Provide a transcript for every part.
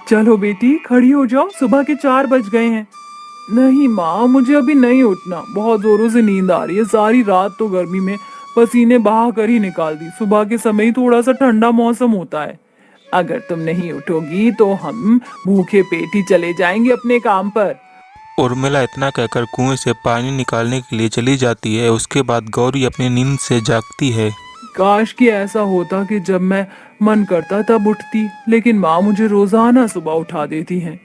चलो बेटी खड़ी हो जाओ, सुबह के 4 बज गए हैं। नहीं माँ, मुझे अभी नहीं उठना, बहुत जोरों से नींद आ रही है। सारी रात तो गर्मी में पसीने बहा कर ही निकाल दी। सुबह के समय ही थोड़ा सा ठंडा मौसम होता है। अगर तुम नहीं उठोगी तो हम भूखे पेट ही चले जाएंगे अपने काम पर। उर्मिला इतना कहकर कुएं से पानी निकालने के लिए चली जाती है। उसके बाद गौरी अपनी नींद से जागती है। काश कि ऐसा होता कि जब मैं मन करता तब उठती, लेकिन माँ मुझे रोजाना सुबह उठा देती हैं।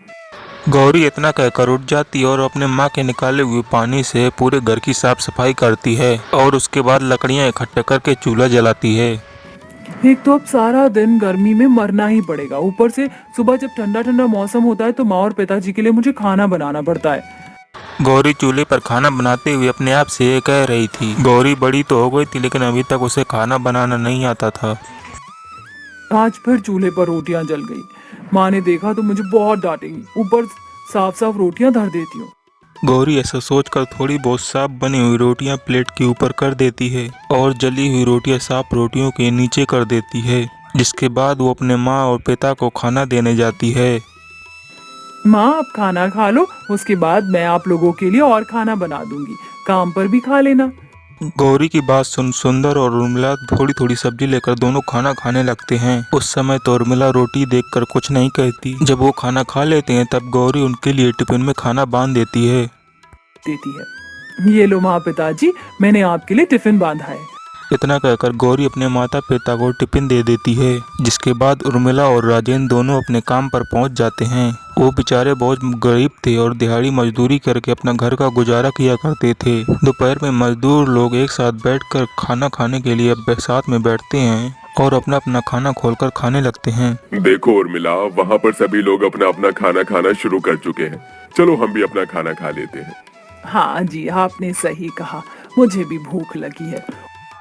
गौरी इतना कहकर उठ जाती है और अपने माँ के निकाले हुए पानी से पूरे घर की साफ सफाई करती है और उसके बाद लकड़ियाँ इकट्ठा करके चूल्हा जलाती है। एक तो अब सारा दिन गर्मी में मरना ही पड़ेगा, ऊपर से सुबह जब ठंडा ठंडा मौसम होता है तो माँ और पिताजी के लिए मुझे खाना बनाना पड़ता है। गौरी चूल्हे पर खाना बनाते हुए अपने आप से ये कह रही थी। गौरी बड़ी तो हो गई थी लेकिन अभी तक उसे खाना बनाना नहीं आता था। आज फिर चूल्हे पर रोटियां जल गई। माँ ने देखा तो मुझे बहुत डांटेगी, ऊपर साफ साफ रोटियां धर देती हूँ। गौरी ऐसा सोचकर थोड़ी बहुत साफ बनी हुई रोटियां प्लेट के ऊपर कर देती है और जली हुई रोटियां साफ रोटियों के नीचे कर देती है। जिसके बाद वो अपने माँ और पिता को खाना देने जाती है। माँ आप खाना खा लो, उसके बाद मैं आप लोगों के लिए और खाना बना दूंगी, काम पर भी खा लेना। गौरी की बात सुन सुंदर और उर्मिला थोड़ी थोड़ी सब्जी लेकर दोनों खाना खाने लगते हैं। उस समय तो उर्मिला रोटी देखकर कुछ नहीं कहती। जब वो खाना खा लेते हैं तब गौरी उनके लिए टिफिन में खाना बांध देती है। देती है, ये लो माँ पिताजी, मैंने आपके लिए टिफिन बांधा है। इतना कहकर गौरी अपने माता पिता को टिफिन दे देती है। जिसके बाद उर्मिला और राजेंद्र दोनों अपने काम पर पहुंच जाते हैं। वो बेचारे बहुत गरीब थे और दिहाड़ी मजदूरी करके अपना घर का गुजारा किया करते थे। दोपहर में मजदूर लोग एक साथ बैठकर खाना खाने के लिए साथ में बैठते हैं और अपना अपना खाना खोलकर खाने लगते हैं। देखो उर्मिला, वहाँ पर सभी लोग अपना अपना खाना खाना शुरू कर चुके हैं। चलो हम भी अपना खाना खा लेते हैं। हाँ जी, आपने सही कहा, मुझे भी भूख लगी है।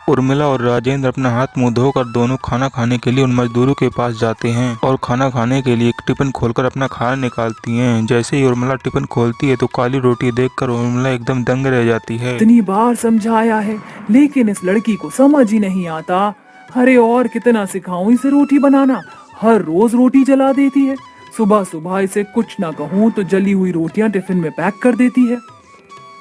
उर्मिला और राजेंद्र अपना हाथ मुंह धोकर दोनों खाना खाने के लिए उन मजदूरों के पास जाते हैं और खाना खाने के लिए एक टिफिन खोलकर अपना खाना निकालती हैं। जैसे ही उर्मिला टिफिन खोलती है तो काली रोटी देखकर उर्मिला एकदम दंग रह जाती है। इतनी बार समझाया है लेकिन इस लड़की को समझ ही नहीं आता। अरे और कितना सिखाऊं इसे रोटी बनाना, हर रोज रोटी जला देती है। सुबह सुबह इसे कुछ ना कहूँ तो जली हुई रोटियां टिफिन में पैक कर देती है।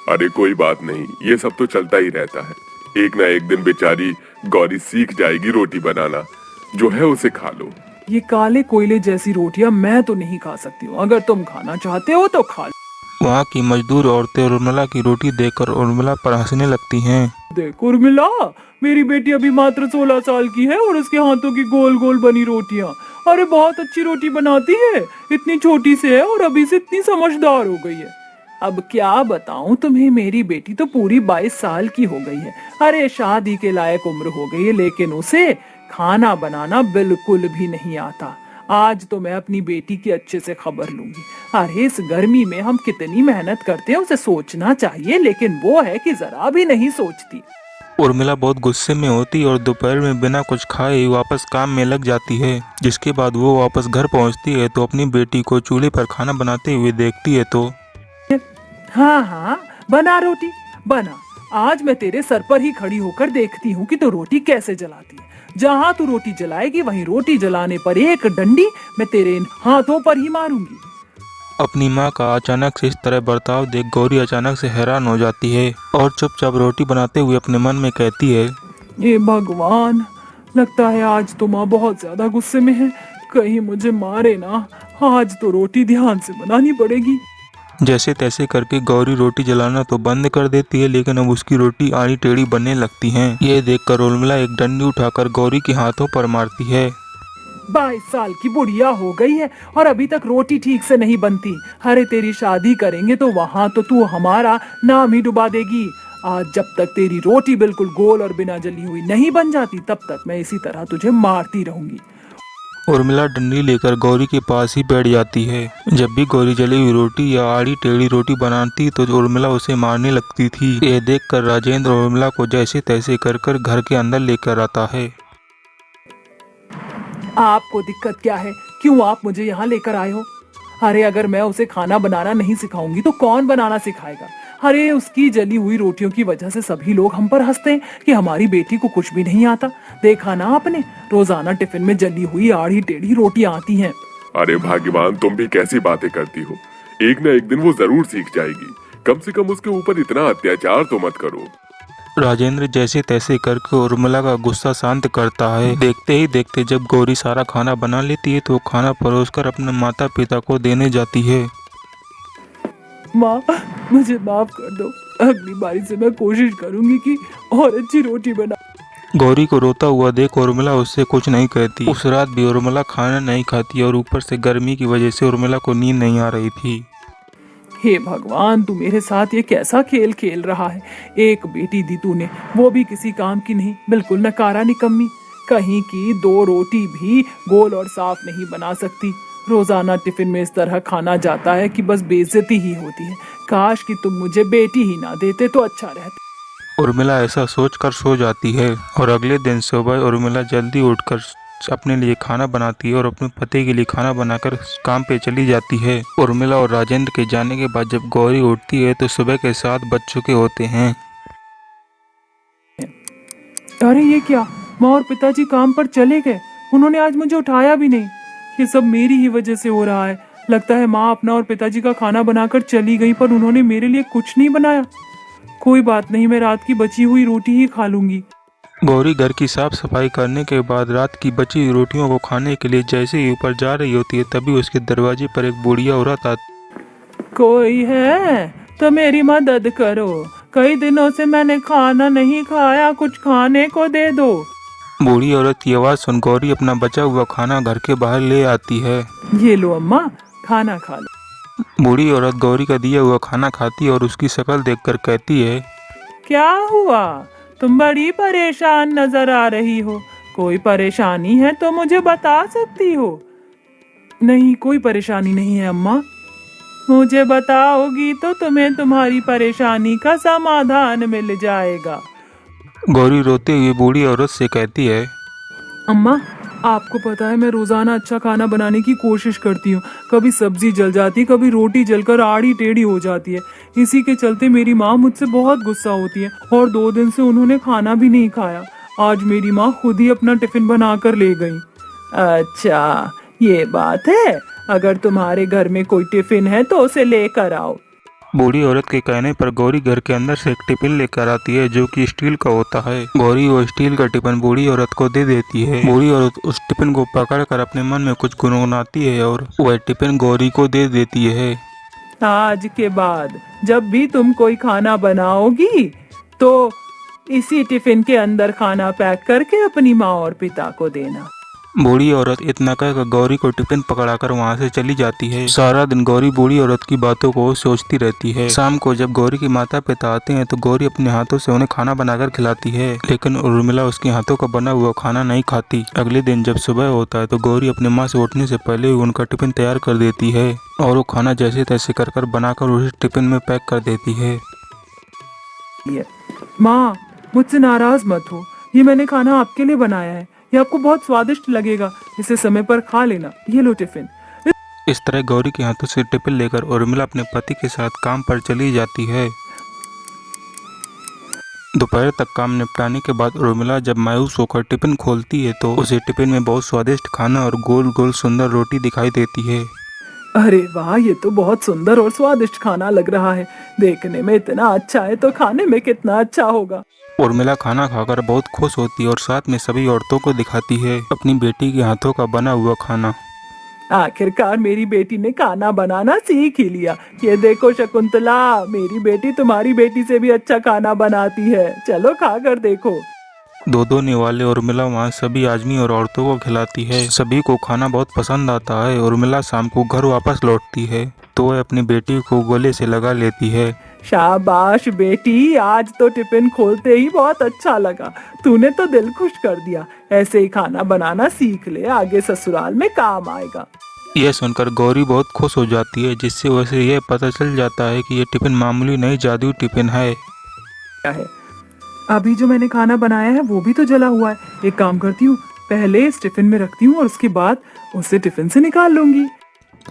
अरे कोई बात नहीं, ये सब तो चलता ही रहता है। एक ना एक दिन बेचारी गौरी सीख जाएगी रोटी बनाना, जो है उसे खा लो। ये काले कोयले जैसी रोटियां मैं तो नहीं खा सकती हूँ, अगर तुम खाना चाहते हो तो खा लो। वहाँ की मजदूर औरतें उर्मिला की रोटी देखकर उर्मिला पर हंसने लगती हैं। देखो उर्मिला, मेरी बेटी अभी मात्र 16 साल की है और उसके हाथों की गोल गोल बनी रोटियां, अरे बहुत अच्छी रोटी बनाती है। इतनी छोटी से है और अभी से इतनी समझदार हो गई है। अब क्या बताऊं तुम्हें, मेरी बेटी तो पूरी 22 साल की हो गई है। अरे शादी के लायक उम्र हो गई है, लेकिन उसे खाना बनाना बिल्कुल भी नहीं आता। आज तो मैं अपनी बेटी की अच्छे से खबर लूंगी। अरे इस गर्मी में हम कितनी मेहनत करते हैं, उसे सोचना चाहिए, लेकिन वो है कि जरा भी नहीं सोचती। उर्मिला बहुत गुस्से में होती और दोपहर में बिना कुछ खाए वापस काम में लग जाती है। जिसके बाद वो वापस घर पहुंचती है तो अपनी बेटी को चूल्हे पर खाना बनाते हुए देखती है तो हाँ हाँ, बना रोटी बना। आज मैं तेरे सर पर ही खड़ी होकर देखती हूँ कि तू रोटी कैसे जलाती है। जहाँ तू रोटी जलाएगी वहीं रोटी जलाने पर एक डंडी मैं तेरे इन हाथों पर ही मारूंगी। अपनी माँ का अचानक से इस तरह बर्ताव देख गौरी अचानक से हैरान हो जाती है और चुपचाप रोटी बनाते हुए अपने मन में कहती है, ये भगवान, लगता है आज तो माँ बहुत ज्यादा गुस्से में है, कहीं मुझे मारे ना। आज तो रोटी ध्यान से बनानी पड़ेगी। जैसे तैसे करके गौरी रोटी जलाना तो बंद कर देती है, लेकिन अब उसकी रोटी आड़ी टेढ़ी बनने लगती हैं। ये देखकर उर्मिला एक डंडी उठाकर गौरी के हाथों पर मारती है। 22 साल की बुढ़िया हो गई है और अभी तक रोटी ठीक से नहीं बनती। अरे तेरी शादी करेंगे तो वहाँ तो तू हमारा नाम ही डुबा देगी। आज जब तक तेरी रोटी बिल्कुल गोल और बिना जली हुई नहीं बन जाती तब तक मैं इसी तरह तुझे मारती रहूंगी। उर्मिला डंडी लेकर गौरी के पास ही बैठ जाती है। जब भी गौरी जली हुई रोटी या आड़ी टेढ़ी रोटी बनाती तो उर्मिला उसे मारने लगती थी। यह देखकर राजेंद्र उर्मिला को जैसे तैसे कर घर के अंदर लेकर आता है। आपको दिक्कत क्या है, क्यों आप मुझे यहाँ लेकर आए हो? अरे अगर मैं उसे खाना बनाना नहीं सिखाऊंगी तो कौन बनाना सिखाएगा? अरे उसकी जली हुई रोटियों की वजह से सभी लोग हम पर हंसते हैं कि हमारी बेटी को कुछ भी नहीं आता। देखा ना आपने, रोजाना टिफिन में जली हुई आड़ी टेढ़ी रोटियां आती हैं। अरे भाग्यवान, तुम भी कैसी बातें करती हो। एक न एक दिन वो जरूर सीख जाएगी। कम से कम उसके ऊपर इतना अत्याचार तो मत करो। राजेंद्र जैसे तैसे करके उर्मिला का गुस्सा शांत करता है। देखते ही देखते जब गौरी सारा खाना बना लेती है तो वो खाना परोसकर अपने माता पिता को देने जाती है। माँ, मुझे माफ कर दो। अगली बारी से मैं कोशिश करूंगी कि और अच्छी रोटी बना। गौरी को रोता हुआ देख उर्मिला उससे कुछ नहीं कहती। उस रात भी उर्मिला खाना नहीं खाती और ऊपर से गर्मी की वजह से उर्मिला को नींद नहीं आ रही थी। हे भगवान, तू मेरे साथ ये कैसा खेल खेल रहा है। एक बेटी दी तूने, वो भी किसी काम की नहीं, बिल्कुल नकारा निकम्मी। कहीं की 2 रोटी भी गोल और साफ नहीं बना सकती। रोजाना टिफिन में इस तरह खाना जाता है कि बस बेइज्जती ही होती है। काश कि तुम मुझे बेटी ही ना देते तो अच्छा रहता। उर्मिला ऐसा सोचकर सो जाती है और अगले दिन सुबह उर्मिला जल्दी उठकर अपने लिए खाना बनाती है और अपने पति के लिए खाना बनाकर काम पे चली जाती है। उर्मिला और राजेंद्र के जाने के बाद जब गौरी उठती है तो सुबह के 7 बज चुके होते हैं। अरे ये क्या, माँ और पिताजी काम पर चले गए। उन्होंने आज मुझे उठाया भी नहीं। ये सब मेरी ही वजह से हो रहा है। लगता है माँ अपना और पिताजी का खाना बनाकर चली गई, पर उन्होंने मेरे लिए कुछ नहीं बनाया। कोई बात नहीं, मैं रात की बची हुई रोटी ही खा लूंगी। गौरी घर की साफ सफाई करने के बाद रात की बची हुई रोटियों को खाने के लिए जैसे ही ऊपर जा रही होती है तभी उसके दरवाजे पर एक बूढ़िया औरत आती। कोई है तो मेरी मदद करो। कई दिनों से मैंने खाना नहीं खाया, कुछ खाने को दे दो। बूढ़ी औरत की आवाज सुन गौरी अपना बचा हुआ खाना घर के बाहर ले आती है। ये लो अम्मा, खाना खा लो। बूढ़ी औरत गौरी का दिया हुआ खाना खाती है और उसकी शक्ल देखकर कहती है, क्या हुआ? तुम बड़ी परेशान नजर आ रही हो। कोई परेशानी है तो मुझे बता सकती हो। नहीं, कोई परेशानी नहीं है अम्मा। मुझे बताओगी तो तुम्हें तुम्हारी परेशानी का समाधान मिल जाएगा। गौरी रोते हुए बूढ़ी औरत से कहती है, अम्मा, आपको पता है मैं रोजाना अच्छा खाना बनाने की कोशिश करती हूँ। कभी सब्जी जल जाती, कभी रोटी जलकर आड़ी टेढ़ी हो जाती है। इसी के चलते मेरी माँ मुझसे बहुत गुस्सा होती है और 2 दिन से उन्होंने खाना भी नहीं खाया। आज मेरी माँ खुद ही अपना टिफिन बना कर ले गई। अच्छा, ये बात है। अगर तुम्हारे घर में कोई टिफिन है तो उसे लेकर आओ। बूढ़ी औरत के कहने पर गौरी घर के अंदर से एक टिफिन लेकर आती है जो कि स्टील का होता है। गौरी वो स्टील का टिफिन बूढ़ी औरत को दे देती है। बूढ़ी औरत उस टिफिन को पकड़कर अपने मन में कुछ गुनगुनाती है और वह टिफिन गौरी को दे देती है। आज के बाद जब भी तुम कोई खाना बनाओगी तो इसी टिफिन के अंदर खाना पैक करके अपनी माँ और पिता को देना। बूढ़ी औरत इतना कहकर गौरी को टिफिन पकड़ाकर वहाँ से चली जाती है। सारा दिन गौरी बूढ़ी औरत की बातों को सोचती रहती है। शाम को जब गौरी के माता पिता आते हैं तो गौरी अपने हाथों से उन्हें खाना बनाकर खिलाती है, लेकिन उर्मिला उसके हाथों का बना हुआ खाना नहीं खाती। अगले दिन जब सुबह होता है तो गौरी अपने माँ से उठने से पहले ही उनका टिफिन तैयार कर देती है और वो खाना जैसे तैसे कर बनाकर उसे टिफिन में पैक कर देती है। माँ, मुझसे नाराज मत हो। ये मैंने खाना आपके लिए बनाया है। ये आपको बहुत स्वादिष्ट लगेगा। इसे समय पर खा लेना। ये लो टिफिन। इस तरह गौरी के हाथों से टिफिन लेकर उर्मिला अपने पति के साथ काम पर चली जाती है। दोपहर तक काम निपटाने के बाद उर्मिला जब मायूस होकर टिफिन खोलती है तो उसे टिफिन में बहुत स्वादिष्ट खाना और गोल गोल सुंदर रोटी दिखाई देती है। अरे वाह, ये तो बहुत सुंदर और स्वादिष्ट खाना लग रहा है। देखने में इतना अच्छा है तो खाने में कितना अच्छा होगा। उर्मिला खाना खाकर बहुत खुश होती है और साथ में सभी औरतों को दिखाती है अपनी बेटी के हाथों का बना हुआ खाना। आखिरकार मेरी बेटी ने खाना बनाना सीख ही लिया। ये देखो शकुंतला, मेरी बेटी तुम्हारी बेटी से भी अच्छा खाना बनाती है। चलो खा कर देखो। दो निवाले उर्मिला वहाँ सभी आदमी और औरतों को खिलाती है। सभी को खाना बहुत पसंद आता है। उर्मिला शाम को घर वापस लौटती है तो वह अपनी बेटी को गले से लगा लेती है। शाबाश बेटी, आज तो टिफिन खोलते ही बहुत अच्छा लगा। तूने तो दिल खुश कर दिया। ऐसे ही खाना बनाना सीख ले, आगे ससुराल में काम आएगा। यह सुनकर गौरी बहुत खुश हो जाती है, जिससे उसे यह पता चल जाता है कि यह टिफिन मामूली नहीं जादुई टिफिन है। क्या है? अभी जो मैंने खाना बनाया है वो भी तो जला हुआ है। एक काम करती हूँ, पहले इस टिफिन में रखती हूँ और उसके बाद उसे टिफिन से निकाल लूंगी।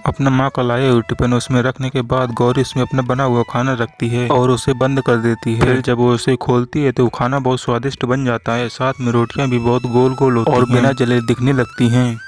अपना माँ का लाए हुए टिफिन उसमें रखने के बाद गौरी उसमें अपना बना हुआ खाना रखती है और उसे बंद कर देती है। फिर जब वो उसे खोलती है तो खाना बहुत स्वादिष्ट बन जाता है। साथ में रोटियां भी बहुत गोल गोल होती हैं और बिना जले दिखने लगती हैं।